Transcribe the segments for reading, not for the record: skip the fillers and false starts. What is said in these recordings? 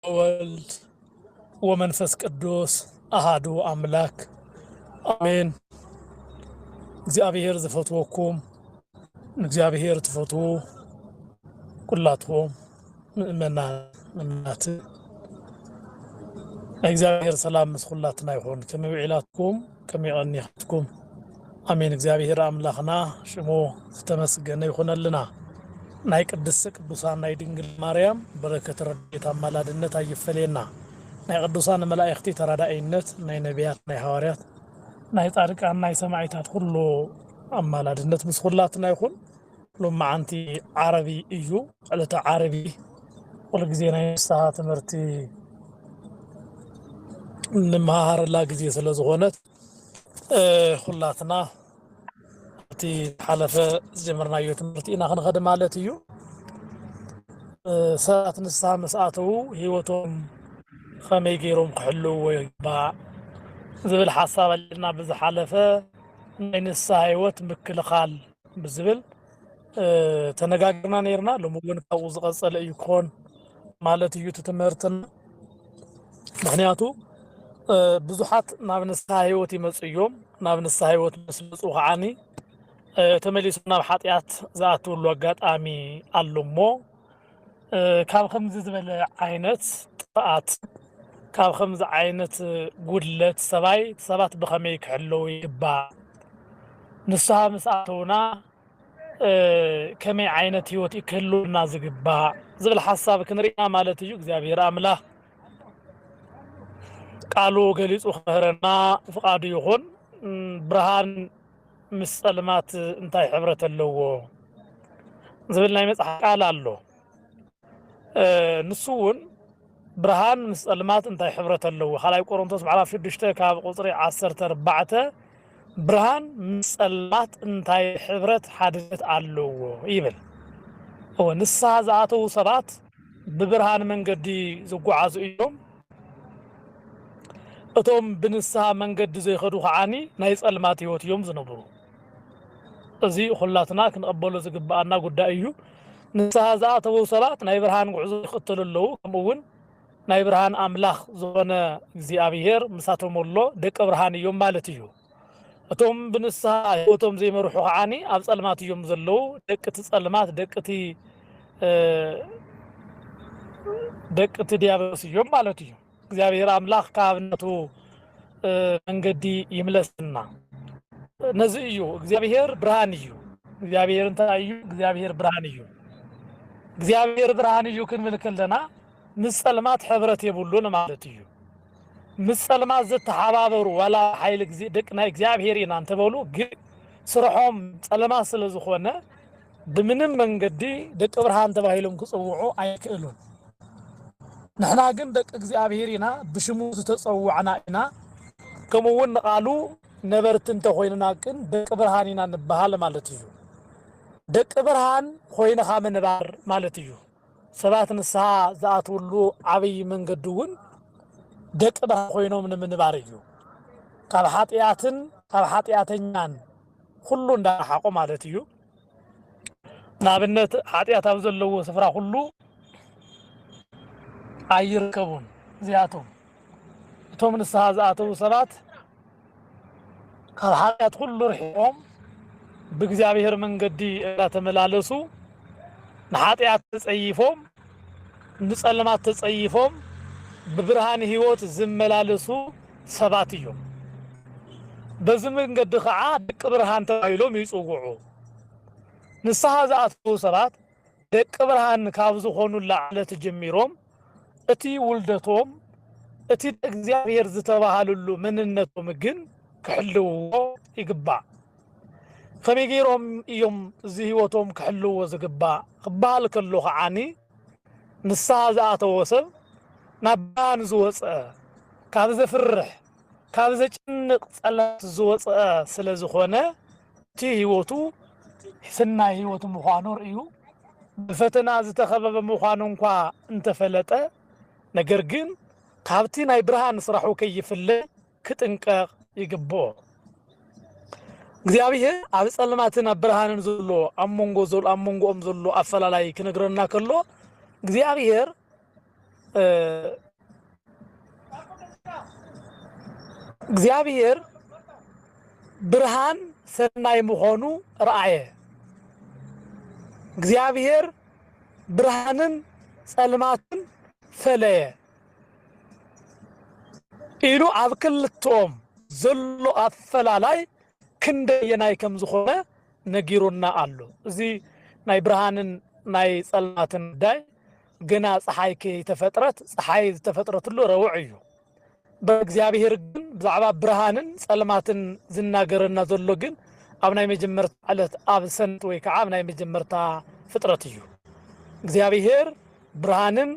ወልድ ወመንፈስ ቅዱስ አሃዱ አምላክ አሜን። እግዚአብሔር ዝፈትወኩም እግዚአብሔር ትፈትዉ ኩላትኩም ምእመናት እግዚአብሔር ሰላም ምስኩላትና ይሁን ከመውዒላትኩም ከመይቀኒያትኩም አሜን። እግዚአብሔር አምላኽና ሽሙ ዝተመስገነ ይሁነልና። ናይ ቅዱሳን ናይ ድንግል ማርያም በረከት ረድኤት አማላድነት አይፈለየና። ናይ ቅዱሳን መላእክቲ ተራዳኢነት ናይ ነቢያት ናይ ሐዋርያት ናይ ጻድቃን ናይ ሰማዕታት ሁሉ አማላድነት ምስ ሁላትና ይሁን። ሎማዓንቲ ዓረቢ እዩ ዕለተ ዓረቢ ሁሉ ጊዜ ናይ ንስሓ ትምህርቲ ንምሃርላ ጊዜ ስለ ዝኾነት ሁላትና እቲ ሓለፈ ዝጀመርናዮ ትምህርቲ ኢና ክንኸድ ማለት እዩ። ሰባት ንስሓ መስኣተው ሂወቶም ከመይ ገይሮም ክሕልውዎ ይግባእ ዝብል ሓሳብ ኣለና። ብዝሓለፈ ናይ ንስሓ ሂወት ምክልኻል ብዝብል ተነጋግርና ነርና። ሎሚ እውን ካብኡ ዝቐፀለ እዩ ክኾን ማለት እዩ እቲ ትምህርትና። ምክንያቱ ብዙሓት ናብ ንስሓ ሂወት ይመፁ እዮም። ናብ ንስሓ ሂወት ምስ መፁ ከዓኒ ተመሊሶም ናብ ሓጢኣት ዝኣትውሉ አጋጣሚ ኣሎ እሞ ካብ ከምዚ ዝበለ ዓይነት ጥፍኣት ካብ ከምዚ ዓይነት ጉድለት ሰባት ብኸመይ ክሕልው ይግባእ፣ ንስሓ ምስ ኣተውና ከመይ ዓይነት ሂወት ክህልውና ዝግባእ ዝብል ሓሳብ ክንሪእና ማለት እዩ። እግዚአብሔር አምላኽ ቃሉ ገሊፁ ክምህረና ፍቃዱ ይኹን። ብርሃን ምስ ጸልማት እንታይ ሕብረት ኣለዎ ዝብል ናይ መጽሓፍ ቃል ኣሎ። ንሱ እውን ብርሃን ምስ ጸልማት እንታይ ሕብረት ኣለዎ ካልኣይ ቆሮንቶስ ምዕራፍ 6 ካብ ቁፅሪ 14 ብርሃን ምስ ጸልማት እንታይ ሕብረት ሓድነት ኣለዎ ይብል። ንስሓ ዝኣተው ሰባት ብብርሃን መንገዲ ዝጓዓዙ እዮም። እቶም ብንስሓ መንገዲ ዘይኸዱ ከዓኒ ናይ ጸልማት ሂወት እዮም ዝነብሩ። እዚ ኩላትና ክንቀበሎ ዝግባአና ጉዳይ እዩ። ንስሓ ዝኣተው ሰባት ናይ ብርሃን ጉዕዞ ይኽተሉ ኣለዉ። ከምኡውን ናይ ብርሃን አምላኽ ዝኾነ እግዚአብሔር ምሳቶም ኣሎ ደቀ ብርሃን እዮም ማለት እዩ። እቶም ብንስሓ ሂወቶም ዘይመርሑ ከዓኒ ኣብ ጸልማት እዮም ዘለዉ። ደቅቲ ጸልማት ደቅቲ ዲያብሎስ እዮም ማለት እዩ። እግዚአብሔር አምላኽ ካብነቱ መንገዲ ይምለስና። ነዚ እዩ እግዚአብሔር ብርሃን እዩ። እግዚአብሔር እንታይ እዩ? እግዚአብሔር ብርሃን እዩ። እግዚአብሔር ብርሃን እዩ ክንብል ከለና ምስ ጸልማት ሕብረት የብሉን ማለት እዩ። ምስ ጸልማት ዝተሓባበሩ ዋላ ሓይሊ ደቂ ናይ እግዚአብሔር ኢና እንተበሉ ግን ስርሖም ጸልማት ስለ ዝኾነ ብምንም መንገዲ ደቂ ብርሃን ተባሂሎም ክጽውዑ ኣይክእሉን። ንሕና ግን ደቂ እግዚአብሔር ኢና፣ ብሽሙ ዝተጸውዕና ኢና። ከምኡውን ንቃሉ ነበርቲ እንተኮይንና ግን ደቂ ብርሃን ኢና ንበሃል ማለት እዩ። ደቂ ብርሃን ኮይንኻ ምንባር ማለት እዩ። ሰባት ንስሓ ዝኣትውሉ ዓብይ መንገዲ እውን ደቂ ብርሃን ኮይኖም ንምንባር እዩ። ካብ ሓጢኣትን ካብ ሓጢኣተኛን ኩሉ እንዳረሓቁ ማለት እዩ። ንኣብነት ሓጢኣት ኣብ ዘለዎ ስፍራ ኩሉ ኣይርከቡን እዚኣቶም። እቶም ንስሓ ዝኣተው ሰባት ካብ ሓጢኣት ኩሉ ርሒቆም ብእግዚአብሔር መንገዲ እንዳተመላለሱ ንሓጢኣት ተጸይፎም ንጸልማት ተጸይፎም ብብርሃን ሂወት ዝመላለሱ ሰባት እዮም። በዚ መንገዲ ከዓ ደቂ ብርሃን ተባሂሎም ይጽውዑ። ንስሓ ዝኣተው ሰባት ደቂ ብርሃን ካብ ዝኾኑላ ዕለት ጀሚሮም እቲ ውልደቶም እቲ እግዚአብሔር ዝተባሃሉሉ መንነቶም ግን ክሕልውዎ ይግባእ። ከመይ ገይሮም እዮም እዚ ሂወቶም ክሕልውዎ ዝግባእ ክበሃል ከሎ ከዓኒ ንስሓ ዝኣተወ ሰብ ናብ ብርሃን ዝወፅአ ካብ ዘፍርሕ ካብ ዘጭንቕ ጸልማት ዝወፅአ ስለ ዝኾነ እቲ ሂወቱ ስናይ ሂወቱ ምዃኑ ርእዩ። ብፈተና ዝተኸበበ ምዃኑ እንኳ እንተፈለጠ ነገር ግን ካብቲ ናይ ብርሃን ስራሑ ከይፍለ ክጥንቀቕ ይግብኦ። እግዚአብሔር ኣብ ጸልማትን ኣብ ብርሃንን ዘሎ ኣብ መንጎኦም ዘሎ ኣፈላላይ ክነግረና ከሎ እግዚአብሔር እግዚአብሔር ብርሃን ሰናይ መሆኑ ረአየ እግዚአብሔር ብርሃንን ጸልማትን ፈለየ ኢሉ ኣብ ክልቶም ዘሎ ኣፈላላይ ክንደየናይ ከም ዝኾነ ነጊሩና ኣሎ እዚ ናይ ብርሃንን ናይ ጸልማትን ዳይ ገና ፀሓይ ከይተፈጥረት ፀሓይ ዝተፈጥረትሉ ረውዕ እዩ በእግዚአብሔር ግን ብዛዕባ ብርሃንን ጸልማትን ዝናገረና ዘሎ ግን ኣብ ናይ መጀመርታ ዕለት ኣብ ሰንት ወይ ከዓ ኣብ ናይ መጀመርታ ፍጥረት እዩ እግዚአብሔር ብርሃንን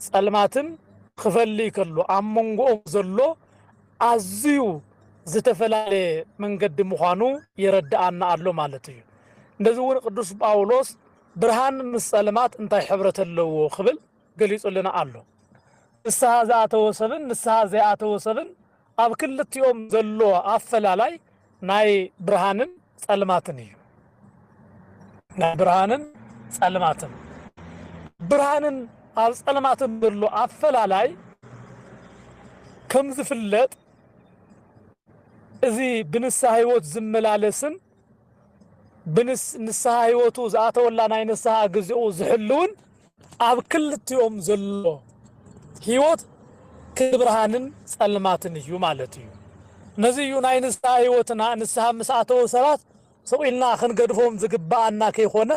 ጸልማትን ክፈልይ ከሎ ኣብ መንጎኦም ዘሎ ኣዝዩ ዝተፈላለየ መንገዲ ምዃኑ ይረዳኣና ኣሎ ማለት እዩ እንደዚህ እውን ቅዱስ ጳውሎስ ብርሃን ምስ ጸልማት እንታይ ሕብረት ኣለዎ ክብል ገሊጹልና ኣሎ ንስሓ ዝኣተወ ሰብን ንስሓ ዘይኣተወ ሰብን ኣብ ክልቲኦም ዘሎ ኣፈላላይ ናይ ብርሃንን ጸልማትን እዩ ናይ ብርሃንን ጸልማትን ብርሃንን ኣብ ጸልማትን ዘሎ ኣፈላላይ ከም ዝፍለጥ እዚ ብንስሓ ህይወት ዝመላለስን ንስሓ ህይወቱ ዝኣተወላ ናይ ንስሓ ግዜኡ ዝሕልውን ኣብ ክልቲኦም ዘሎ ህይወት ክብርሃንን ጸልማትን እዩ ማለት እዩ ነዚ እዩ ናይ ንስሓ ህይወትና ንስሓ ምስኣተወ ሰባት ሰቂልና ክንገድፎም ዝግባአና ከይኾነ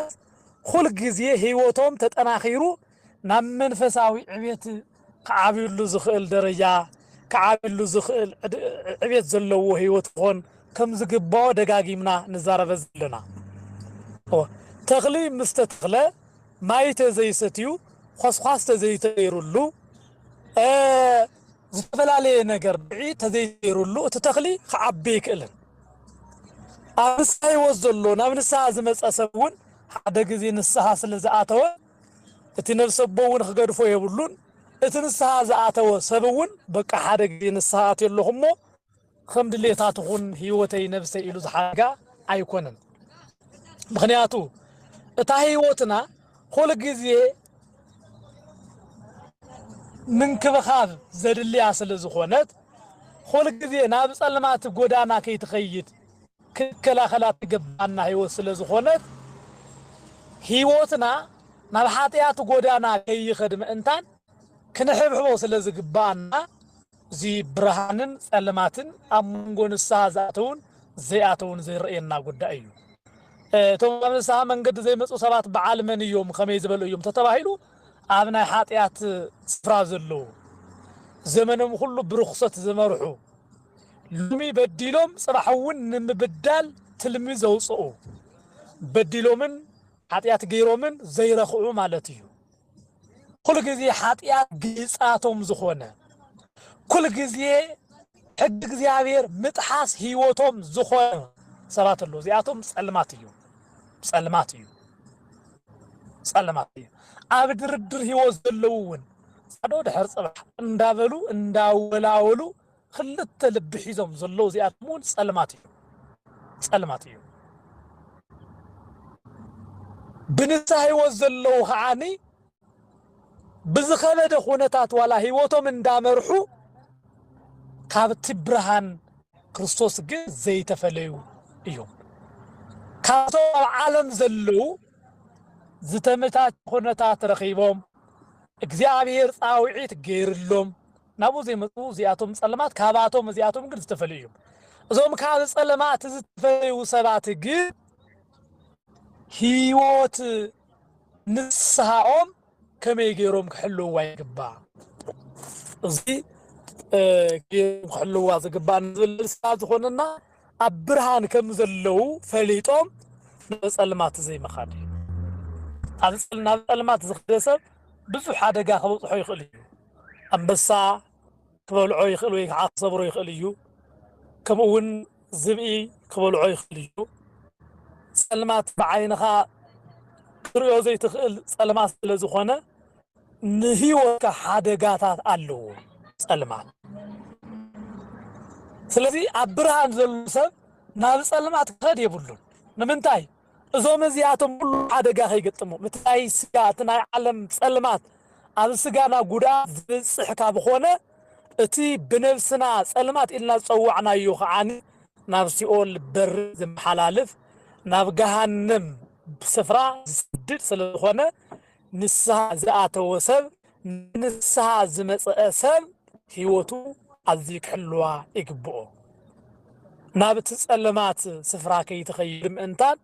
ኩል ግዜ ህይወቶም ተጠናኺሩ ናብ መንፈሳዊ ዕቤት ከዓብይሉ ዝኽእል ደረጃ ከዓብይሉ ዝኽእል ዕቤት ዘለዎ ህይወት ኾን ከም ዝግባኦ ደጋጊምና ንዛረበ ዘለና ተኽሊ ምስ ተተኽለ ማይ ተዘይሰትዩ ኾስኳስ ተዘይተገይሩሉ ዝተፈላለየ ነገር ብዒ ተዘይተገይሩሉ እቲ ተኽሊ ክዓቢ ይክእልን ኣብ ንስሓ ህይወት ዘሎ ናብ ንስሓ ዝመፀ ሰብ እውን ሓደ ግዜ ንስሓ ስለ ዝኣተወ እቲ ነፍሲ ኣቦ እውን ክገድፎ የብሉን እቲ ንስሓ ዝኣተወ ሰብ እውን በቃ ሓደ ግዜ ንስሓ ኣትየለኹ እሞ ከም ድሌታትኹን ህይወተይ ነፍሰይ ኢሉ ዝሓጋ ኣይኮነን ምክንያቱ እታ ህይወትና ኩሉ ግዜ ምንክብኻብ ዘድልያ ስለ ዝኾነት ኩሉ ግዜ ናብ ጸልማት ጎዳና ከይትኸይድ ክከላኸላት ትገባና ህይወት ስለ ዝኾነት ህይወትና ናብ ሓጢያት ጎዳና ከይኸድ ምእንታን ክንሕብሕቦ ስለ ዝግባአና እዚ ብርሃንን ጸልማትን ኣብ መንጎ ንስሓ ዝኣተውን ዘይኣተውን ዘይርአየና ጉዳይ እዩ እቶም ኣብ ንስሓ መንገዲ ዘይመፁ ሰባት በዓል መን እዮም ከመይ ዝበሉ እዮም ተተባሂሉ ኣብ ናይ ሓጢያት ስፍራ ዘለዉ ዘመኖም ኩሉ ብርኽሰት ዝመርሑ ሎሚ በዲሎም ጽባሕ እውን ንምብዳል ትልሚ ዘውፅኡ በዲሎምን ሓጢያት ገይሮምን ዘይረኽዑ ማለት እዩ ኩሉ ግዜ ሓጢያት ግጻቶም ዝኾነ ኩሉ ግዜ ሕጊ እግዚአብሔር ምጥሓስ ህይወቶም ዝኾነ ሰባት ኣለዉ እዚኣቶም ጸልማት እዩ ጸልማት እዩ ጸልማት እዩ ኣብ ድርድር ህይወት ዘለዉ እውን ጻዶ ድሕር ጽባሕ እንዳበሉ እንዳወላወሉ ክልተ ልቢ ሒዞም ዘለዉ እዚኣቶም እውን ጸልማት እዩ ጸልማት እዩ ብንስሓ ህይወት ዘለዉ ከዓኒ ብዝኸበደ ኩነታት ዋላ ህይወቶም እንዳመርሑ ካብቲ ብርሃን ክርስቶስ ግን ዘይተፈለዩ እዮም ካብቶም ኣብ ዓለም ዘለዉ ዝተመቻቸ ኩነታት ረኺቦም እግዚአብሔር ጻውዒት ገይርሎም ናብኡ ዘይመፁ እዚኣቶም ጸልማት ካባቶም እዚኣቶም ግን ዝተፈለዩ እዮም እዞም ካብ ጸልማት ዝተፈለዩ ሰባት ግን ህይወት ንስሓኦም ከመይ ገይሮም ክሕልውዋ ይግባእ እዚ ክሕልውዋ ዝግባእ ንዝብል ንስሓ ዝኾነና ኣብ ብርሃን ከም ዘለዉ ፈሊጦም ንጸልማት ዘይመኻድ እዩ ናብ ጸልማት ዝኸደ ሰብ ብዙሕ ሓደጋ ከበፅሖ ይኽእል እዩ ኣንበሳ ክበልዖ ይኽእል ወይ ከዓ ክሰብሮ ይኽእል እዩ ከምኡ እውን ዝብኢ ክበልዖ ይኽእል እዩ ጸልማት ብዓይንኻ ክሪኦ ዘይትኽእል ጸልማት ስለ ዝኾነ ንህይወትካ ሓደጋታት ኣለዎ ጸልማት ስለዚ ኣብ ብርሃን ዘሎ ሰብ ናብ ጸልማት ክኸድ የብሉን ንምንታይ እዞም እዚኣቶም ሁሉ ሓደጋ ከይገጥሙ እቲ ናይ ስጋ እቲ ናይ ዓለም ጸልማት أبسجانا جودا صحكا بخونة أتي بنفسنا سلمات إلنا صوعنا يوخاني نفسي أول بر زم حلالف نبجهنم بسفرة سدد سلخونة نسها زعات وسب نسها زمت أسب هيوتو عزيك حلوة إقبؤ نابت سلمات سفرة كي تخيل إنتان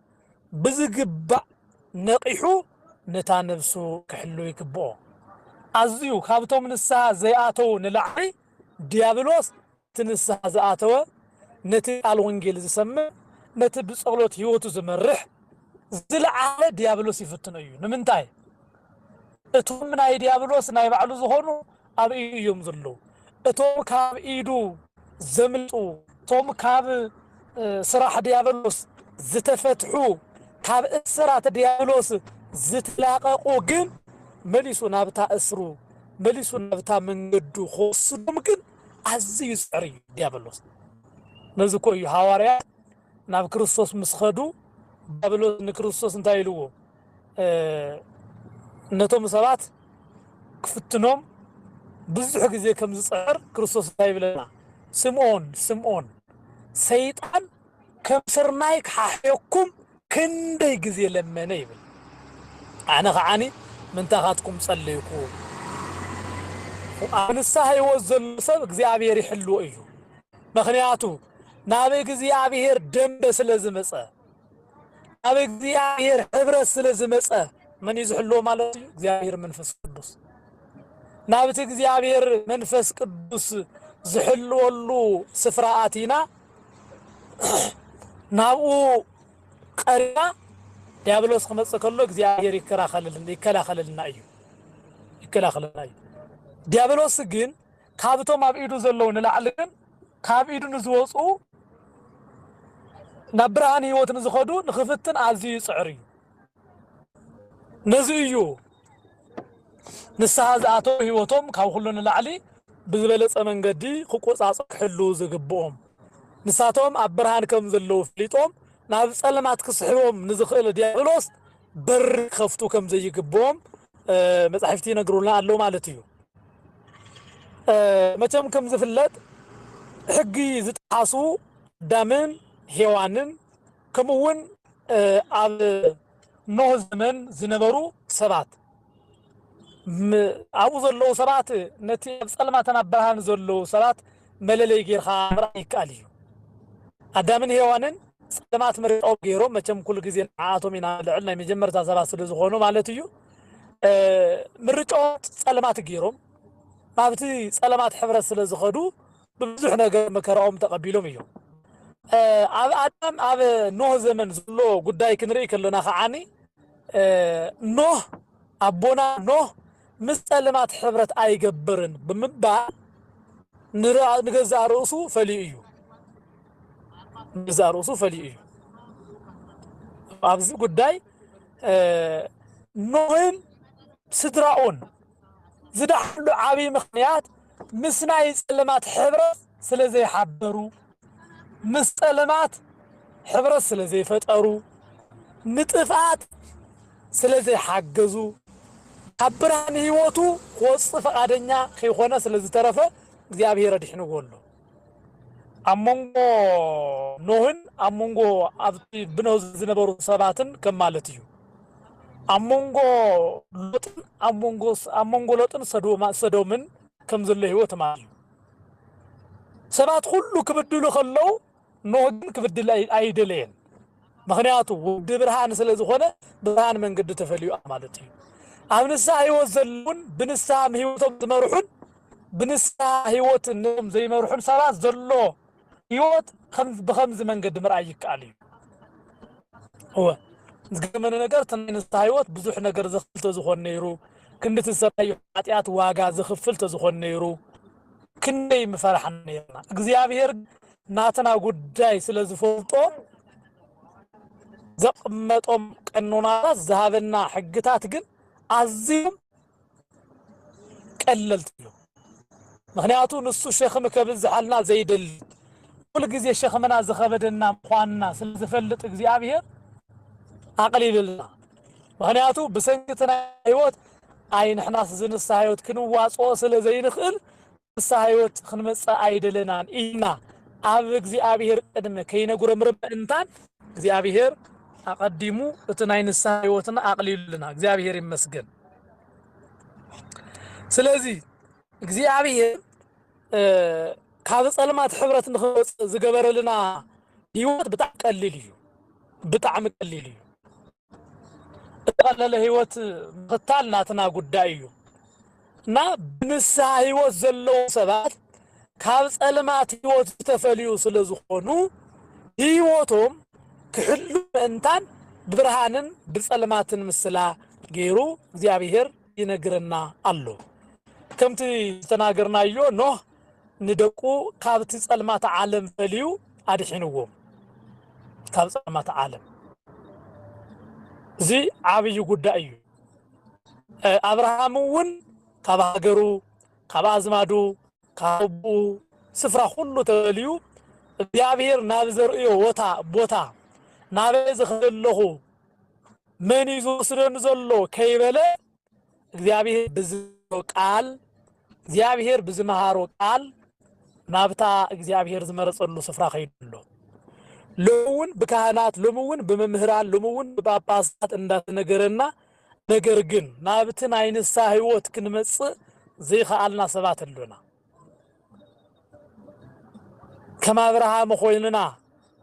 بزقبع نقيحو نتا نفسو كحلو يكبؤ أزيو كابتو من الساعة زياتو نلعي ديابلوس تنسها زياتو نتي الونجيل زسمى نتي بسغلوت هيوتو زمرح زلعة ديابلوس يفتنو نمنتاي اتو من اي ديابلوس ناي بعلو زخونو اب ايدو يمزلو اتو كاب ايدو زملطو توم كاب سراح ديابلوس زتفتحو كاب اسرات ديابلوس زتلاققو جن مليسو نابتا اسرو مليسو نابتا منجدو خوصو ممكن عزي يسعري ديابلوس نزكو يحواريات ناب كريستوس مسخدو ديابلوس نكريستوس انتايلو نتوم سبات كفتنوم بزح ጊዜ ከም ዝጽዕር ክርስቶስ ታይብለና ስምዖን ሰይጣን ከም ስርናይ ክሓሕየኩም ክንደይ ጊዜ ለመነ ይብል ኣነ ኸዓኒ ምንታኻትኩም ጸለይኩ ኣንሳ ህይወት ዘሎ ሰብ እግዚአብሔር ይሕልዎ እዩ ምክንያቱ ናብ እግዚአብሔር ደንበ ስለ ዝመጸ ናብ እግዚአብሔር ህብረት ስለ ዝመጸ من يزحلو مالتي እግዚአብሔር መንፈስ ቅዱስ ናብቲ እግዚአብሔር መንፈስ ቅዱስ ዝሕልወሉ ስፍራአቲና ናብኡ ቀሪና ዲያብሎስ ከመጽእ ከሎ እግዚአብሔር ይከላኸለልና እዩ ዲያብሎስ ግን ካብቶም ኣብ ኢዱ ዘለው ንላዕሊ ግን ካብ ኢዱ ንዝወፁ ናብ ብርሃን ህይወት ንዝኸዱ ንኽፍትን ኣዝዩ ይጽዕር እዩ نزيو نسها زعاتو هيوتهم كاو خلون العلي بزبلة من قدي خقوص عصق حلو زقبهم نساتهم عبرهان كم زلو فليتهم نافس ألمات كسحبهم نزخيل ديابلوس بر خفتو كم زي يقبهم متحفتي نقرون لنا اللو مالتيو متهم كم زفلت حقي زتحاسو دامن هيوانن كمون نوح زمن زنبرو سبات أبو زلو سبات نتي بسلماتنا برهان زلو سبات مللي غير خامر يكاليو أدامن هيوانن سلمات مريض أو غيرو مچم كل ጊዜ عاتو من العلنا مجمرتا سبات ስለዝኾኑ ማለት እዩ ምርጫት سلمات غيرو ማብቲ سلمات ሕብረት ስለዝኸዱ ብዙሕ ነገር መከራኦም ተቀቢሎም እዮም ኣብ ኣዳም ኣብ ኖህ ዘመን ዘሎ ጉዳይ ክንርኢ ከለና ኸዓኒ ኖህ ኣቦና ኖህ ምስ ጸልማት ሕብረት ኣይገብርን ብምባል ንገዛእ ርእሱ ፈልዩ እዩ ኣብዚ ጉዳይ ኖህን ስድራኡን ዝዳሕሉ ዓብይ ምኽንያት ምስ ናይ ጸልማት ሕብረት ስለዘይሓበሩ ምስ ጸልማት ሕብረት ስለዘይፈጠሩ ንጥፋት ስለዘይሓገዙ ኣብ ብርሃን ህይወቱ ክወፅእ ፈቃደኛ ከይኾነ ስለዝተረፈ እግዚአብሔር ኣድሕንዎ ኣሎ ኣብ መንጎ ኖህን ኣብ መንጎ ኣብቲ ብኖህ ዝነበሩ ሰባትን ከም ማለት እዩ ኣብ መንጎ ሎጥን ሰዶምን ከም ዘሎ ህይወት ማለት እዩ ሰባት ሁሉ ክብድሉ ከለው ኖህ ግን ክብድል ኣይደለየን ምክንያቱ ውድ ብርሃን ስለዝኾነ ብርሃን መንገዲ ተፈልዩ ማለት እዩ ኣብ ንስሓ ህይወት ዘለውን ብንስሓ ህይወቶም ዝመርሑን ብንስሓ ህይወት ንኦም ዘይመርሑን ሰባት ዘሎ ህይወት ብኸምዚ መንገዲ ምርኣይ ይከኣል እዩ ዝገርመኒ ነገር እቲ ናይ ንስሓ ህይወት ብዙሕ ነገር ዘኽፍል ተዝኾን ነይሩ ክንዲ ትሰራዩ ኃጢአት ዋጋ ዘኽፍል ተዝኾን ነይሩ ክንደይ ምፈርሐና ነይርና እግዚአብሔር ናትና ጉዳይ ስለዝፈልጦ ዘቕመጦም ቀኖናታት ዝሃበና ሕግታት ግን ኣዝዮም ቀለልቲ እዮም ምክንያቱ ንሱ ሸኽሚ ከብዝሓልና ዘይደሊ ኩሉ ግዜ ሸኽምና ዝኸበደና ምዃንና ስለዝፈልጥ እግዚአብሔር ኣቕሊልልና ምክንያቱ ብሰንኪ እቲ ናይ ህይወት أي نحن نسا هيوت كنواصو سلزي نخل نسا هيوت خنمص أيدلنا إنا أب እግዚአብሔር قدم كينغور مرب انتان እግዚአብሔር أقدمو اتناي نسا هيوتنا أقليلنا እግዚአብሔር يمسገን ስለዚህ እግዚአብሔር ካብ ጸልማት ሕብረት ንኽወጽ ዝገበረልና ህይወት ብጣዕሚ ቀሊል እዩ ብጣዕሚ ቀሊል እዩ ተቀለለ ህይወት ምኽታል ናትና ጉዳይ እዩ እና ብንስሓ ህይወት ዘለዎ ሰባት ካብ ጸልማት ህይወት ተፈልዩ ስለ ዝኾኑ ህይወቶም ክሕሉ እንታን ብብርሃንን ብጸልማትን ምስላ ገይሩ እግዚአብሔር ይነግረና ኣሎ ከምቲ ተናገርናዮ ኖህ ندقو كابت ጸልማት ዓለም ፈልዩ አድሕንዎም ካብ ጸልማት ዓለም እዚ ዓብይ ጉዳይ እዩ አብርሃምውን ካብ ሃገሩ ካብ አዝማዱ ካብ ስፍራ ሁሉ ተፈልዩ እግዚአብሔር ናብ ዘርእዮ ቦታ ናብ ዝኸለለኹ መን ይዞ ስረን ዘሎ ከይበለ እግዚአብሔር ብዝመሃሮ ቃል እግዚአብሔር ብዝመሃሮ ቃል ናብታ እግዚአብሔር ዝመረጸሉ ስፍራ ኸይድሎ ለውን በካህናት ለውን በመምህራን ለውን በጳጳሳት እንዳተነገረና ነገር ግን ናብትን አይንሳ ህይወት ክንመጽ ዘይኻአልና ሰባት አለና ከማ አብርሃም ኾይንና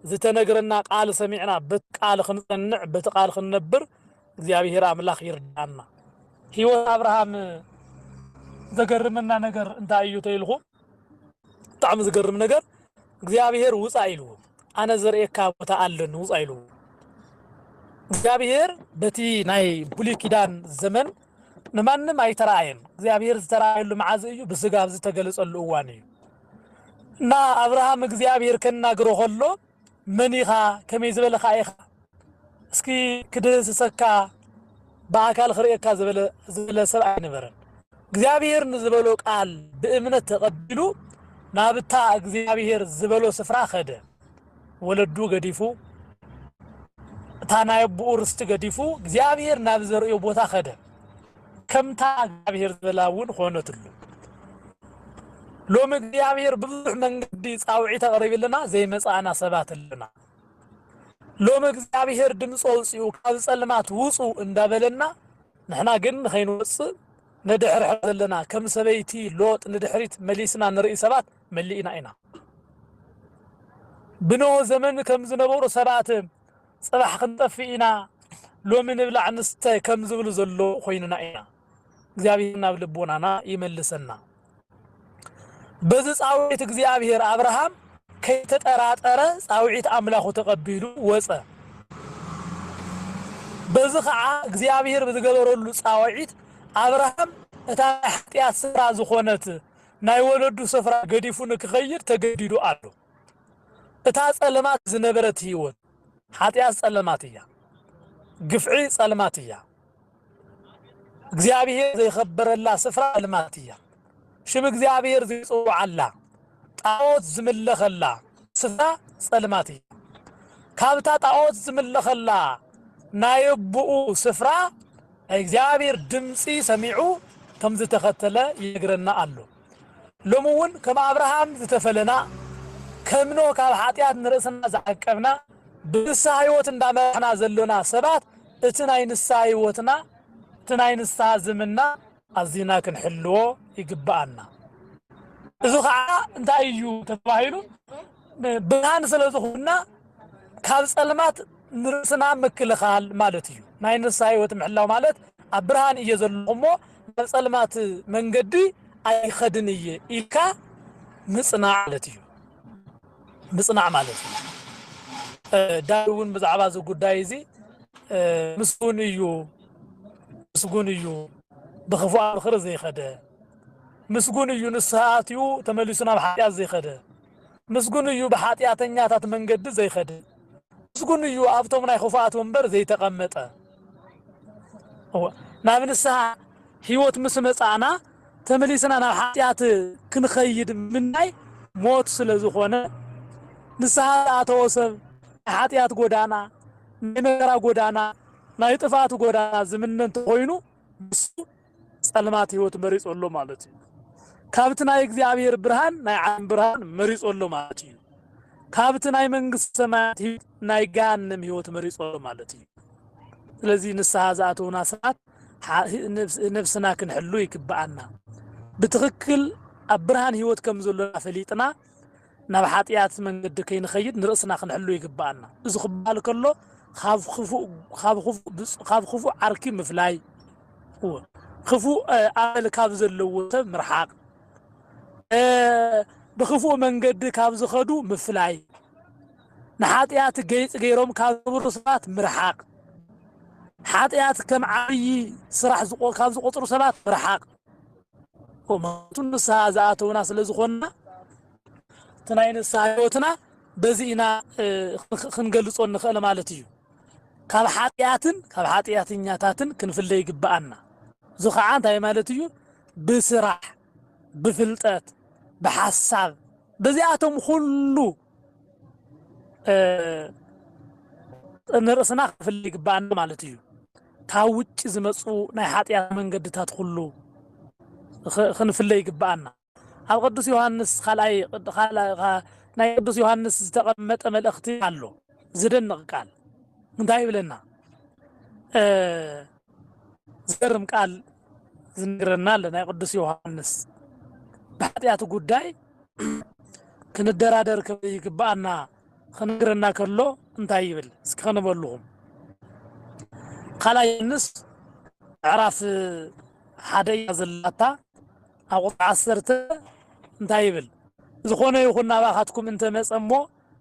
ዝተነገረና ቃል ሰሚዕና በቃል ክንጸንዕ በቃል ክንነብር እግዚአብሔር አምላክ ይርዳና ህይወት አብርሃም ዘገርምና ነገር እንታዩ ተይልኹ ጣዕም ዝገርም ነገር እግዚአብሔር ውጻ ይልዎ አነ ዘርኤካ ቦታ አለን ውጻ ይልዎ እግዚአብሔር በቲ ናይ ብሉይ ኪዳን ዘመን ንማንም አይተራአየን እግዚአብሔር ዝተራአየሉ መዓዝ እዩ በስጋብ ዝተገለጸሉ እዋን እዩ እና አብርሃም እግዚአብሔር ከናግሮ ሆሎ መኒኻ ከመይ ዝበለኻ ኢኻ እስኪ ክደስሰካ በአካል ክርኤካ ዝበለ ሰብ አይነበረን እግዚአብሔር ንዝበሎ ቃል በእምነት ተቀብሉ ናብታ እግዚአብሔር ዝበሎ ስፍራ ኸደ ወለዱ ገዲፉ ታናይ ቡርስት ገዲፉ እግዚአብሔር ናብ ዘርእዮ ቦታ ኸደ ከምታ እግዚአብሔር ዝበላውን ሆነትሉ ሎም እግዚአብሔር ብዙሕ መንገዲ ጻውዒ ተቀሪብልና ዘይመጻና ሰባትልና ሎም እግዚአብሔር ድምጾ ውጽኡ ካብ ጸልማት ውጹ እንዳበለና ንሕና ግን ኸይንወጽ ندحر لنا كم سبيتي لوط ندحريت مليسنا نرئي سبات ملينا إنا بنو زمن كم زنبور سبات صباح خنطفئنا لو من بلع نستي كم زبل زلو خويننا إنا እግዚአብሔርና በልቦናና ይመልሰና በዚህ ጻውዒት እግዚአብሔር አብርሃም ከይተጠራጠረ ጻውዒት አምላኹ ተቀቢሉ ወጸ በዚህ እግዚአብሔር በዝገበረሉ ጻውዒት አብርሃም እታ ኃጢአት ስራ ዝኾነት ናይ ወለዱ ስፍራ ገዲፉን ክኸይድ ተገዲዱ አሉ እታ ጸልማት ዝነበረት ህይወት ኃጢአት ጸልማት እያ ግፍዒ ጸልማት እያ እግዚአብሔር ዘይኸበረላ ስፍራ ጸልማት እያ ሽም እግዚአብሔር ዘይጽዋዓላ ጣዖት ዝምለኸላ ስፍራ ጸልማት እያ ካብታ ጣዖት ዝምለኸላ ናይ ብኡ ስፍራ እግዚአብሔር ድምጺ ሰሚዑ ከም ዝተኸተለ ይነግረና አሎ ለሙውን ከም አብርሃም ዝተፈለና ከምኖ ካብ ኃጢአት ንርእስና ዘዓቀብና ብንስሓ ህይወት እንዳመራሕና ዘለና ሰባት እቲ ናይ ንስሓ ህይወትና እቲ ናይ ንስሓ ዝምና አዚና ክንሕልዎ ይግባአና እዚ ከዓ እንታይ እዩ ተባሂሉ ብርሃን ስለዝኾንና ካብ ጸልማት ንርእስና ምክልኻል ማለት እዩ ናይ ንስሓ ህይወት ምሕላው ማለት ኣብ ብርሃን እየ ዘለኹሞ ናብ ጸልማት መንገዲ ኣይኸድን እየ ኢልካ ምጽናዕ ማለት እዩ ምጽናዕ ማለት እዩ ዳውን ብዛዕባ እዚ ጉዳይ እዚ ምስጉን እዩ ብኽፉእ ምኽሪ ዘይኸደ ምስጉን እዩ ንስሓትዩ ተመሊሱ ናብ ኃጢአት ዘይኸደ ምስጉን እዩ ብኃጢአተኛታት መንገዲ ዘይኸደ ምስጉን እዩ ኣብቶም ናይ ኽፉኣት ወንበር ዘይተቐመጠ ናብ ንስሓ ህይወት ምስ መጻና ተመሊስና ናብ ኃጢአት ክንኸይድ ምናይ ሞት ስለ ዝኾነ ንስሓ ኣተወሰብ ኃጢአት ጎዳና ናይ መከራ ጎዳና ናይ ጥፋት ጎዳና ዝምነን ተኾይኑ ጸልማት ህይወት መሪጾሎ ማለት እዩ ካብቲ ናይ እግዚአብሔር ብርሃን ናይ ዓለም ብርሃን መሪጾሎ ማለት እዩ ካብቲ ናይ መንግስት ሰማያት ናይ ገሃነም ህይወት መሪጾሎ ማለት እዩ ስለዚህ ንስሐ ዝኣተውና ሰባት ነፍስና ክንሕሉ ይግባአና ብትክክል ኣብ ብርሃን ህይወት ከም ዘለና ፈሊጥና ናብ ሓጢያት መንገዲ ከይንኸይድ ንርእስና ክንሕሉ ይግባአና እዚ ክባል ከሎ ካብ ክፉ ዓርኪ ምፍላይ ክፉ ኣመል ካብ ዘለዎ ሰብ ምርሓቅ ብክፉ መንገዲ ካብ ዝኸዱ ምፍላይ ንሓጢያት ገይጽ ገይሮም ካብ ዝብሩ ሰባት ምርሓቅ ሓጢያት ከም ዓብይ ስራሕ ካብ ዝቆፅሩ ሰባት ምርሓቅ ወማቱን ንስሐ ዝኣተውና ስለዝኾንና ትናይ ንስሐ ህይወትና በዚእና ክንገልጾ ንኽእል ማለት እዩ ካብ ሓጢያተኛታትን ክንፍለይ ይግባአና እዚ ከዓ እንታይ ማለት እዩ ብስራሕ ብፍልጠት ብሓሳብ በዚኣቶም ሁሉ ንርእስና ክንፍለይ ይግባአና ማለት እዩ ካብ ውጭ ዝመፁ ናይ ሓጢያት መንገድታት ሁሉ ክንፍለይ ይግባአና ኣብ ቅዱስ ዮሐንስ ናይ ቅዱስ ዮሐንስ ዝተቐመጠ መልእኽቲ ኣሎ ዝደንቕ ቃል እንታይ ይብለና ዝገርም ቃል ዝነግረና ኣሎ ናይ ቅዱስ ዮሐንስ በኃጢአቱ ጉዳይ ክንደራደር ይግባአና ክነግረና ከሎ እንታይ ይብል እስኪ ከነበልኹም ካልኣይ ዮሐንስ ምዕራፍ 1 ዘላታ ኣብ ቁጥሪ 10 እንታይ ይብል ዝኾነ ይኹን ናባኻትኩም እንተመጸሞ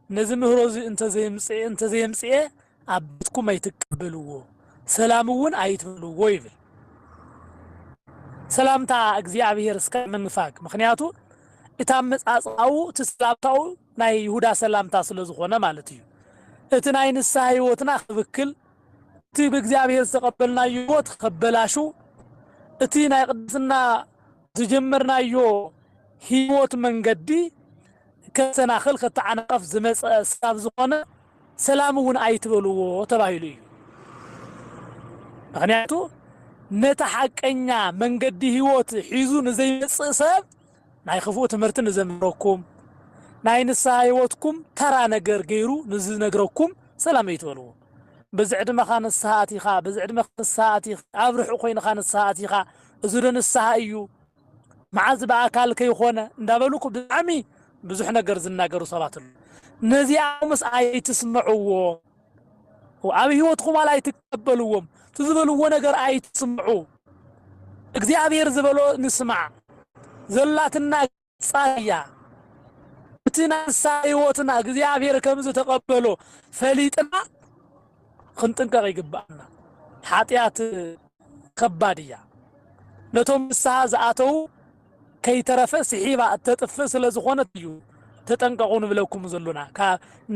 ነዚ ምህሮ እንተዘይምጽእ ኣብ ቤትኩም ኣይትቀበልዎ ሰላም እውን ኣይትብልዎ ይብል ሰላምታ እግዚአብሔር እስከ መንፋቅ ምክንያቱ እታ መጻጻው ተስላምታው ናይ ይሁዳ ሰላምታ ስለዝኾነ ማለት እዩ እቲ ናይ ንስሐ ህይወትና ክብክል እቲ በእግዚአብሔር ተቀበልናዮ ህይወት ከበላሹ እቲ ናይ ቅድስና ዝጀመርናዮ ህይወት መንገዲ ከተናኸል ከተዓነቀፍ ዝመጽ ሰብ ዝኾነ ሰላም እውን ኣይትበልዎ ተባሂሉ እዩ ምክንያቱ ነታ ሓቀኛ መንገዲ ህይወት ሒዙ ንዘይመጽእ ሰብ ናይ ክፉእ ትምህርቲ ንዘምረኩም ናይ ንስሐ ህይወትኩም ተራ ነገር ገይሩ ንዝነግረኩም ሰላም ኣይትበልዎ በዚ ዕድመኻ ንስሐ ኣቲኻ በዚ ዕድመኻ ንስሐ ኣቲኻ ኣብ ርሑቕ ኮይንኻ ንስሐ ኣቲኻ እዚ ዶ ንስሐ እዩ መዓዝ በኣካል ከይኾነ እንዳበሉኩ ብጣዕሚ ብዙሕ ነገር ዝናገሩ ሰባት ኣለዉ ነዚኣምስ ኣይትስምዕዎ ኣብ ህይወትኩም ኣይትቀበልዎም ትዝበልዎ ነገር ኣይትስምዑ እግዚአብሔር ዝበሎ ንስማዕ ዘላትና ጻያ እትና ሳይወትና እግዚአብሔር ከምዝ ተቀበሎ ፈሊጥና ክንጥንቀቅ ይግባአና ሓጢያት ከባድያ ነቶም ንስሐ ዝኣተው ከይተረፈ ስሒባ እተጥፍ ስለዝኾነት እዩ ተጠንቀቁ ንብለኩም ዘሎና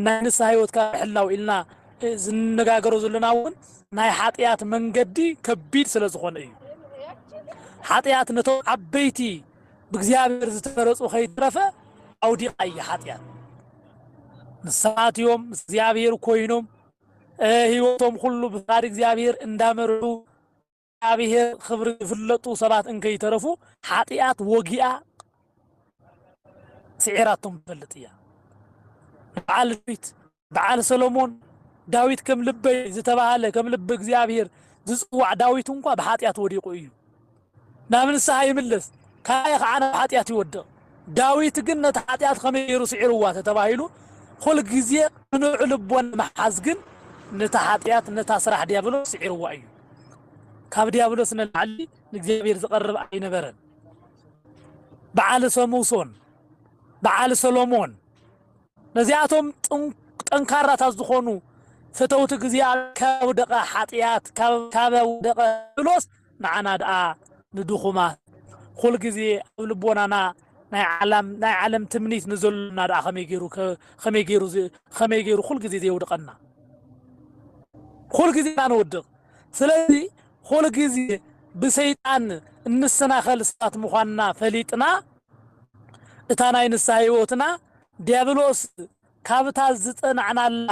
ናይ ንስሐ ህይወት ካሕልናው ኢልና ዝነጋገሩ ዘሎና እውን ናይ ሓጢያት መንገዲ ከቢድ ስለዝኾነ እዩ ሓጢያት ነቶም ዓበይቲ ብእግዚአብሔር ዝተመረጹ ከይተረፈ ኣውዲቃ እያ ሓጢያት ንስሓትዮም እግዚአብሔር ኮይኖም ህይወቶም ሁሉ ብፍቃድ እግዚአብሔር እንዳመርሑ እግዚአብሔር ክብሪ ዝፍለጡ ሰባት እንከይተረፉ ሓጢያት ወጊኣ ስዒራቶም ትፈልጥ እያ በዓል ሰሎሞን ዳዊት ከም ልበይ ዝተባሃለ ከም ልብ እግዚአብሔር ዝጽዋዕ ዳዊት እንኳ በኃጢያት ወዲቁ እዩ ናብ ንስሐ ይምለስ ካይ ከዓነ በኃጢያት ይወድቕ ዳዊት ግን ነታ ኃጢያት ከመይሩ ስዒርዋ ተባሂሉ ኩል ግዜ ንዑ ልቦን መሓዝ ግን ነታ ኃጢያት ነታ ስራሕ ዲያብሎስ ስዒርዋ እዩ ካብ ዲያብሎስ ንላዕሊ ንእግዚአብሔር ዝቐርብ ኣይነበረን በዓል ሰሙሶን በዓል ሰሎሞን ነዚኣቶም ጠንካራታት ዝኾኑ فتوت እግዚአብሔር ከውደቀ ኃጢያት ከውደቀ ብሎስ ንዓና ደኣ ንድኹማ ኩል ግዜ ኣብ ልቦናና ናይ ዓለም ትምኒት ንዘሉና ደኣ ከመይ ገይሩ ኩል ግዜ ዘይውድቀና ኩል ግዜ ናንወድቕ ስለዚ ኩል ግዜ ብሰይጣን እንሰናኸል ሰባት ምዃንና ፈሊጥና እታ ናይ ንስሐ ህይወትና ዲያብሎስ ካብታ ዝጸናዕናላ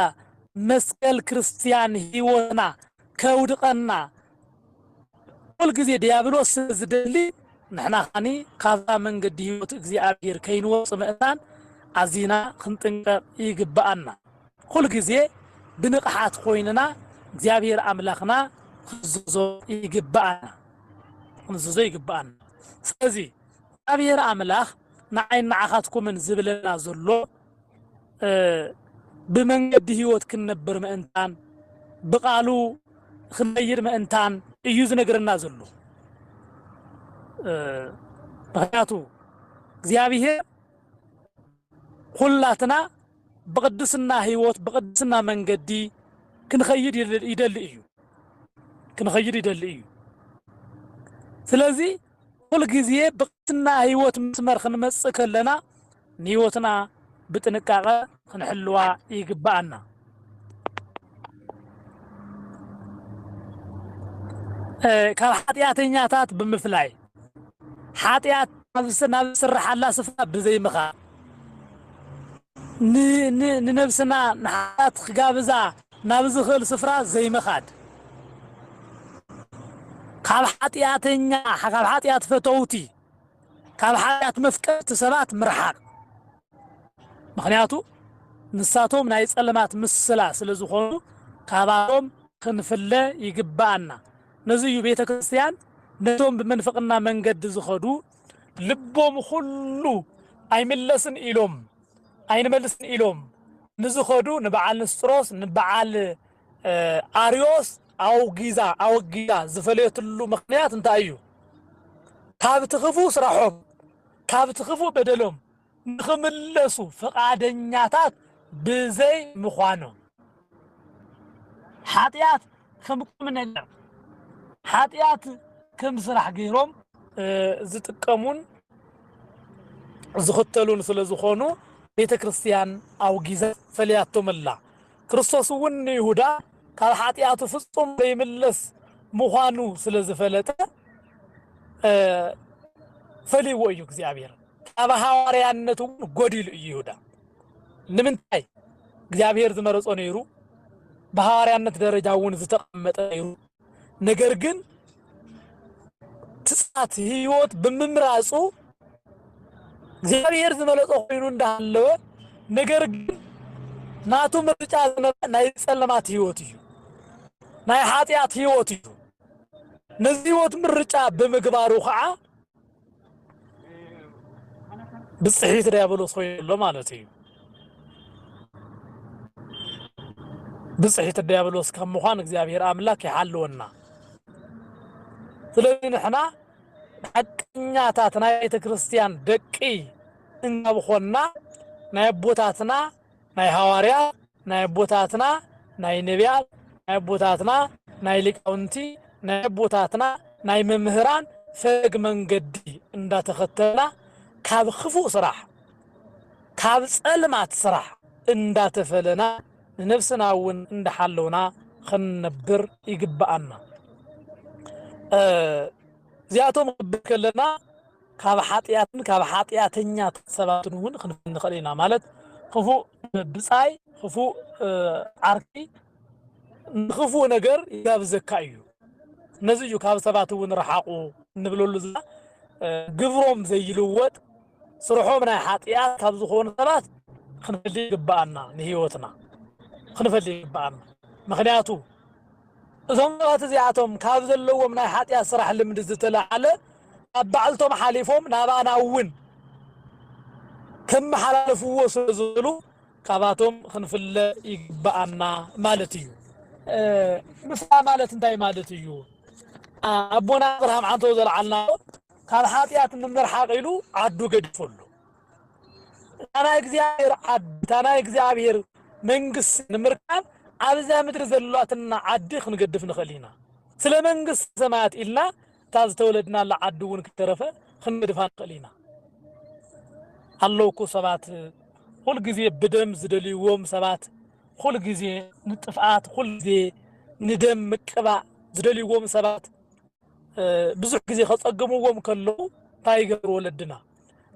መስቀል ክርስቲያን ህይወትና ከውድቀና كل جزء ديابلوس زدلي نحنا خاني كذا من قد يوت እግዚአብሔር ከይንወጽ ምእታን አዚና ክንጥንቀቅ ይግባአና كل جزء بنقحات خويننا እግዚአብሔር አምላክና ክዝዞ ይግባአና ስለዚህ እግዚአብሔር አምላክ ንዓይን ንዓኻትኩምን ዝብለና ዘሎ بمنقد هيوت كنبر مأنتان بقالو خنير مأنتان يوز نقرنا زلو بغياتو زيابيه خلاتنا بقدسنا هيوت بقدسنا منقدي كنخير يدل إيو سلازي كل جزيه بقدسنا هيوت مسمر خنمسك لنا نيوتنا بتنكاغا خنحلوا يقبعنا كان حاتياتينياتات بمفلاي حاتيات نفسنا حلا صفا بزي مخا نفسنا نحات خقابزا نابزخل صفرا زي مخاد كان حاتياتينيا كان حاتيات فتوتي كان حاتيات مفكرت سبات مرحاق مخنياتو نساتهم ناي صلمات مسلا ስለዝኾኑ ካባሎም ክንፍለ ይግባአና ነዚዩ ቤተ ክርስቲያን ነቶም በመንፈቅና መንገድ ዝኸዱ ልቦም ሁሉ አይመለስን ኢሎም አይንመልስን ኢሎም ንዝኸዱ ንበዓል ንስጥሮስ ንበዓል አሪዮስ አውጊዛ ዝፈለየትሉ ምክንያት እንታይ እዩ ካብ ትኽፉ ስራሖም ካብ ትኽፉ በደሎም نخملسو فقادنياتات بزي مخوانو حاتيات كم نجر حاتيات كم سرح غيروم زتقمون زختلون سلازخونو بيت كريستيان او غيزه فلياتو ملا كريستوس ون يهودا قال حاتيات فصوم بيملس مخوانو سلازفلته فلي ويو እግዚአብሔር أبا حواريانتو قديل يهودا نمنتاي እግዚአብሔር ዝመረጾ ነይሩ በሐዋርያነት ደረጃውን ዝተቀመጠ ነይሩ ነገር ግን ትሳት ህይወት በመምራጹ እግዚአብሔር ዝመረጾ ኮይኑ እንዳለው ነገር ግን ናቱ ምርጫ ናይ ጸለማት ህይወት እዩ ናይ ኃጢአት ህይወት እዩ ነዚህ ህይወት ምርጫ በመግባሩ ኸዓ بصحيت ديابلوس خويلو مالتي بصحيت ديابلوس كم مخان እግዚአብሔር አምላክ ይሐልውና ስለዚህ نحنا حقኛታት ናይ ቤተ ክርስቲያን ደቂ እንብኾና ናይ ቦታትና ናይ ሐዋርያ ናይ ቦታትና ናይ ነቢያት ናይ ቦታትና ናይ ሊቃውንቲ ናይ ቦታትና ናይ መምህራን ፈግ መንገዲ እንዳተኸተላ كاب خفو صراح كاب صلمات صراح انداتفلنا نفسنا ون اندحلونا خنبر يقبأنا زياتهم بكلنا كاب حاطياتنيات سباتن ون خنخلينا مالت خفو بصاي خفو عرقي خفو نجر ياب زكايو نزيو كاب سباتن ون رحاقو نبلولو زا قبروم زي لوت صرحوا من حاطيات كاب زخون سبات خنفلي يقبأنا نهيوتنا خنفلي يقبأنا مخنياتو زمات زياتهم كاب زلو من حاطيات صراح اللي من دزتلا على بعلتهم حالفهم نابانا ون كم حالفوا وسزلو كاباتهم خنفلي يقبأنا مالتيو مسا مالت انتاي مالتيو ابونا ابراهيم عنتو زرعنا كان حاطيات من حاقيلو عدو قدفلو انا እግዚአብሔር መንግስት ንምርካብ አብዛ ምድር ዘሏትና አድኽ ንገድፍ ንኸሊና ስለ መንግስት ሰማያት ኢልና ታዝ ተወለድና ለዓዱውን ከተረፈ ክንድፋ ንኸሊና አለውኩ ሰባት ሁሉ ጊዜ በደም ዝደልይዎም ሰባት ሁሉ ጊዜ ንጥፋት ሁሉ ጊዜ ንደም መቀባ ዝደልይዎም ሰባት ብዙ ጊዜ ከጸገሙዎም ከለው ታይገር ወለድና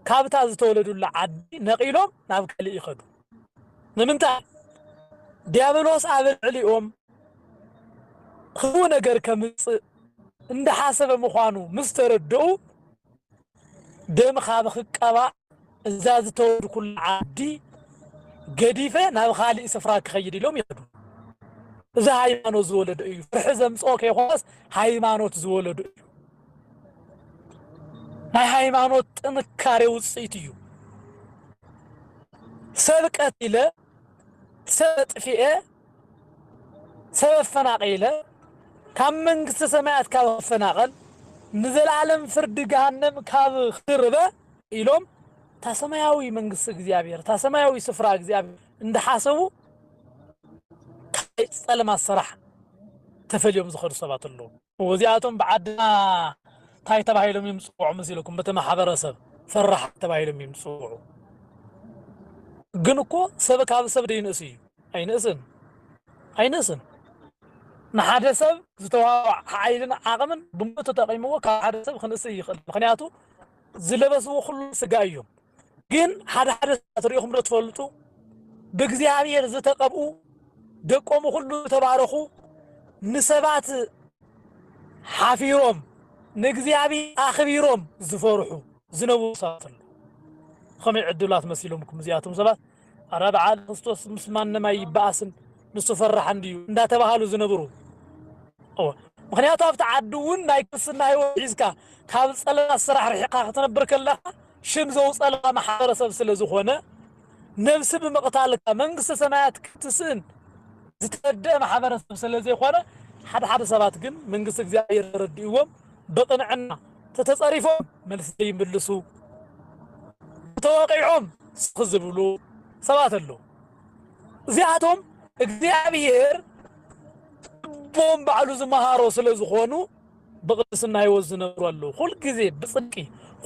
ካብታ ዝተወለዱላ ዓዲ ነቂሎም ናብ ከሊ ይኸዱ ንምንታ ዲያብሎስ አብልዕሊኦም ክፉ ነገር ከምጽ እንደ حسب مخانو مستردو دم خاب خقبا ازاز تود كل عادي قديفه ناب خالي سفراك خيد لهم يدو اذا هايمانوت زولد ايو فرحزم صوك يخوص هايمانوت زولد ايو ناي هايمانوت تنكاري وصيتيو سبقت الى سبت فيه سبب فناقيله كم منقص سماعت كاب فناقل نزل عالم فرد جهنم كاب خربه إلهم تسمعوي منقص እግዚአብሔር تسمعوي سفرة እግዚአብሔር عند حاسبه سلام الصراحة تفليهم زخر صبات الله وزياتهم بعدنا تاي تبعيلهم يمسوعوا مسيلكم بتما حبرسب فرح تبعيلهم يمسوعوا جنكو سبك هذا سب دين أسي أي نسن نحد سب زتوا عايلنا عقمن بموت تقيمه كحد سب خنسي خنياتو زلبسوا كل سجايهم جن حد تريهم رتفلتو بجزيابير زتقبوا دقوم كله تبارخو نسبات حافيروم نجزيابي آخبيروم زفرحو زنبو صافل خمي عدولات مسيلومكم زياتهم سبات أربع عاد خصوص مسمان ما يباسن نصفرح عنديو ندا تبهالو زنبرو أو مخنياتو أفت عدوون نايكسنا يوحيزكا كاب صلاة الصراح رحيقا تنبرك الله شمزو صلاة محارة سبسل زخونة نفس بمقتالك منقص سمايات كتسن زتبدأ محارة سبسل زخونة حد سبات جن منقص እግዚአብሔር رديوم بقنعنا تتصرفهم ملسين باللسو تواقعهم سخزبلو سبات له زياتهم እግዚአብሔር بوم بعلو زمهارو ስለዝኾኑ بقدسና ይወዝነብራሉ ሁሉ ጊዜ በጽድቂ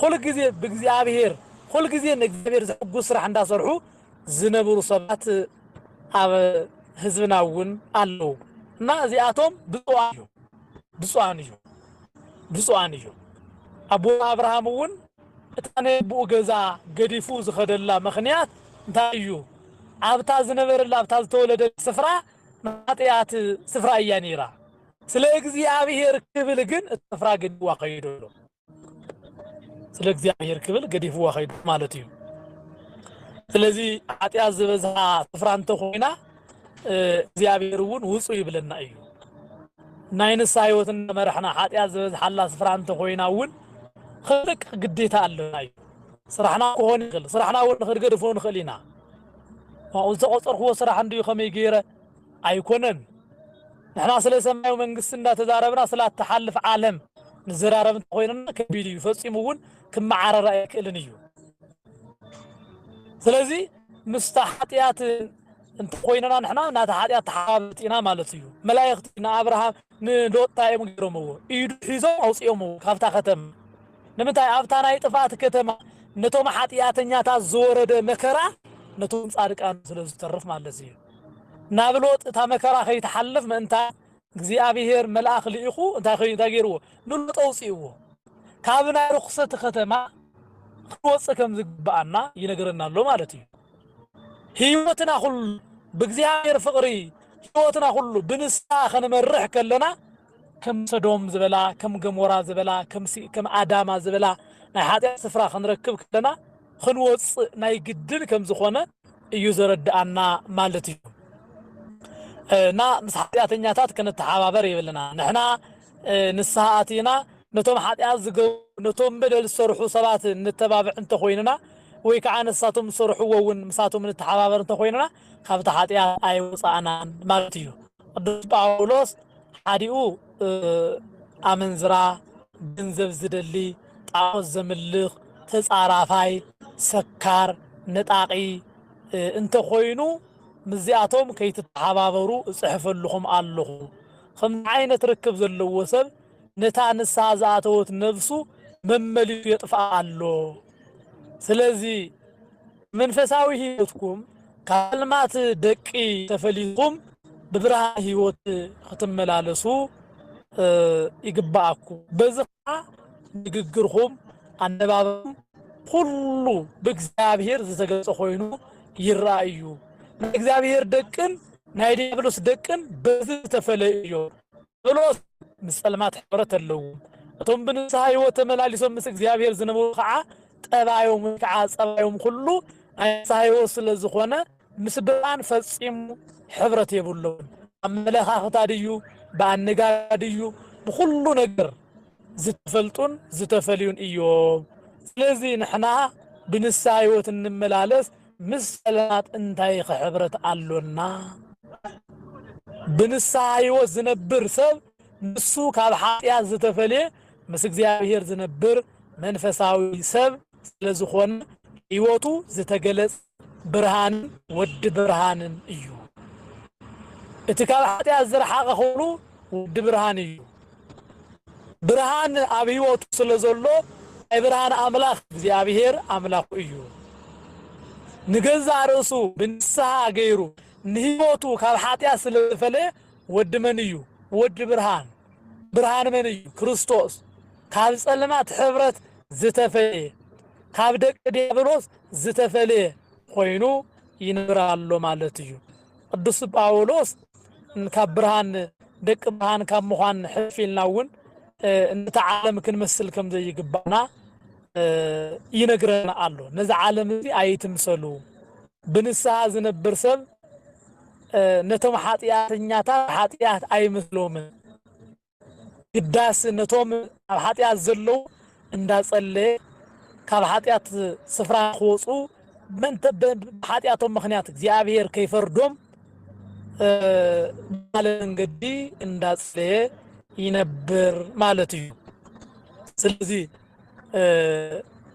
ሁሉ ጊዜ በእግዚአብሔር ሁሉ ጊዜ እግዚአብሔር ዘሕጉ ስራሕ እንዳሰርሑ ዝነብሩ ሰባት ኣብ ህዝብናውን አለው እና እዚአቶም ብፁዓን እዩ አቡ አብርሃምውን እታነ ቡገዛ ገዲፉ ዝኸደላ ምኽንያት እንታይ እዩ ኣብታ ዝነበረላ ኣብታ ዝተወለደ ስፍራ ማጥያት ስፍራ እያ ነይራ ስለ እግዚአብሔር ክብል ግን ስፍራ ገዲፉ አኸይዶሎ ስለ እግዚአብሔር ክብል ገዲፉ አኸይዶ ማለት እዩ ስለዚህ አጥያት ዝበዛ ስፍራ እንተ ኮይና እግዚአብሔርን ውጹ ይብለና እዩ ናይንሳ ህይወትን መርሕና አጥያት ዝበዛ ሓላ ስፍራ እንተ ኮይናውን خلق قديتا አለና እዩ ስራሕና ኮሆን ይኽእል ስራሕና ወን ንኽገድፎ ንኽእሊና واو زقصرخو سرح عندي خمي غيره ايكونن نحنا سلا سمايو منግስት እንዳተዛረብና ስላ ተሐልፍ ዓለም ንዘራረብ እንተኮይነና ከቢድ ይፈጽሙውን ከመዓረራ ይክልን እዩ ስለዚህ مستحقيات انت خويننا نحنا ناتا حاجات تحابطينا ማለት እዩ መላእክትና አብርሃም ንሎጣ የምገረመው ይዱ ሒዞም አውጽዮሙ ካብታ ከተማ ንምንታይ ኣብታና ይጥፋት ከተማ ነቶም ኃጢአተኛታት ዝወረደ መከራ ነቶም ጻድቃን ስለዝተርፍ ማለት እዩ ናብሎጥ ታ መከራ ከይተሐልፍ መንታ እግዚአብሔር መልአክ ልኢኹ እንታይ ከይታገርዎ ንሎጥ አውጽይዎ ካብና ርኽሰት ከተማ ወጽ ከም ዝግባአና ይነገረናል ማለት እዩ ህይወትና ሁሉ በእግዚአብሔር ፍቅሪ ህይወትና ሁሉ ብንስታ ከነመርሕ ከለና ከም ሰዶም ዝበላ ከም ገሞራ ዝበላ ከም አዳማ ዝበላ ናይ ኃጢአት ስፍራ ከንረክብ ከለና ክንወጽ ናይ ግድን ከም ዝኾነ እዩ ዘረዳአና ማለት እዩ ና ምስ ኃጢአተኛታት ከነተሓባበር ይብለና ንሕና ንስሓአቲና ነቶም ኃጢአት ዝገቡ ነቶም በደል ዝሰርሑ ሰባት ንተባብዕ እንተ ኮይንና ወይ ከዓ ነሳቶም ዝሰርሕዎውን ምሳቶም ንተሓባበር እንተ ኮይንና ካብቲ ኃጢአት ኣይወፃእናን ማለት እዩ ቅዱስ ጳውሎስ ሓዲኡ አመንዝራ ገንዘብ ዝደሊ ጣዖት ዘምልኽ ተጻራፋይ ሰካር ነጣቂ እንተ ኮይኑ ምዚአቶም ከይተተሓባበሩ እጽሕፈልኹም ኣለኹ ከም ዓይነት ርክብ ዘለዎ ሰብ ነታ ንስሓ ዝኣተወት ነፍሱ መመሊቱ የጥፋ ኣሎ ስለዚህ መንፈሳዊ ህይወትኩም ካልማት ደቂ ተፈሊኩም በብርሃን ህይወት ከተመላለሱ ይግባአኩም በዝኻ ንግግርኩም አነባበኩም ሁሉ በእግዚአብሔር ዝተገለጸ ኮይኑ ይራእዩ እግዚአብሔር ደቅን ናይ ዲያብሎስ ደቅን በዚህ ተፈለዩ ብሎስ مسلمات حبرت اللوم أتم بنسها وتملاليسهم مس እግዚአብሔር ዝነበሩ ከዓ ጠባዮም ከዓ ጸባዮም ሁሉ አይሳይዎ ስለዝኾነ ምስ ብርሃን ፈጺሙ ሕብረት የብሉን አመለኻኸታ ድዩ በአነጋድዩ በሁሉ ነገር ዝተፈልጡን ዝተፈልዩን እዮም ስለዚህ ንሕና ብንስሓ ህይወት እንመላለስ ምስ ሰላማት እንታይ ሕብረት አሎና ብንስሓ ህይወት ዝነብር ሰብ ንሱ ካብ ኃጢአት ዝተፈልየ ምስ እግዚአብሔር ዝነብር መንፈሳዊ ሰብ ስለዝኾነ ህይወቱ ዝተገለጽ ብርሃን ወድ ብርሃንን እዩ እቲ ካብ ኃጢአት ዝረሓቐ ኾይኑ ወድ ብርሃን እዩ ብርሃን ኣብ ህይወቱ ስለዘሎ አይ ብርሃን አምላኽ እግዚአብሔር አምላኹ እዩ ንገዛ ርእሱ ብንስሓ ገይሩ ንህይወቱ ካብ ኃጢአት ስለፈለየ ወድ መን እዩ ወድ ብርሃን ብርሃን መን እዩ ክርስቶስ ካብ ጸልማት ሕብረት ዝተፈለየ ካብ ደቂ ዲያብሎስ ዝተፈለየ ኮይኑ ይነብር ኣሎ ማለት እዩ ቅዱስ ጳውሎስ ካብ ብርሃን ደቂ ብርሃን ካብ ምዃን ሕፊልናውን እንተ ዓለም ክንመስል ከም ዘይግባና ይነግረና ኣሎ ነዛ ዓለም እዚ አይትምሰሉ ብንስሓ ዝነብር ሰብ ነቶም ኃጢአተኛታት ኃጢአት አይመስሎም ግዳስ ነቶም ኣብ ኃጢአት ዘለው እንዳጸለየ ካብ ኃጢአት ስፍራ ክወፁ መንተ በኃጢአቶም ምክንያት እግዚአብሔር ከይፈርዶም ማለት እንግዲ እንዳጸለየ ይነብር ማለት እዩ ስለዚህ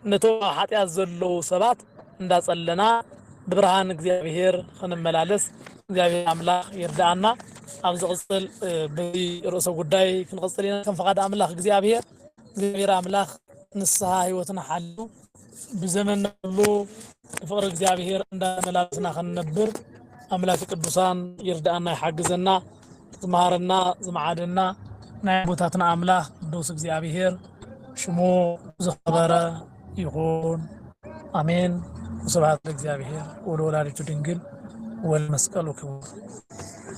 ነቶም ኃጢአት ዘለው ሰባት እንዳጸለና ብብርሃን እግዚአብሔር ክንመላለስ እግዚአብሔር አምላክ ይርዳአና አብዚ ቅጽል በዚ ርዕሰ ጉዳይ ክንቀጽል ኢና ከም ፈቃድ አምላክ እግዚአብሔር አምላክ ንስሓ ህይወትና ሓልዩ ብዘመን ሁሉ ፍቅር እግዚአብሔር እንዳመላለስና ክንነብር አምላክ ቅዱሳን ይርዳአና ይሐግዘና ዝማሃረና ዝማዓደና ናይ ቦታትና አምላክ ቅዱስ እግዚአብሔር ሽሙ ዝኸበረ ይኹን አሜን ወስብሐት ለእግዚአብሔር ወለወላዲቱ ድንግል والمسألة كبير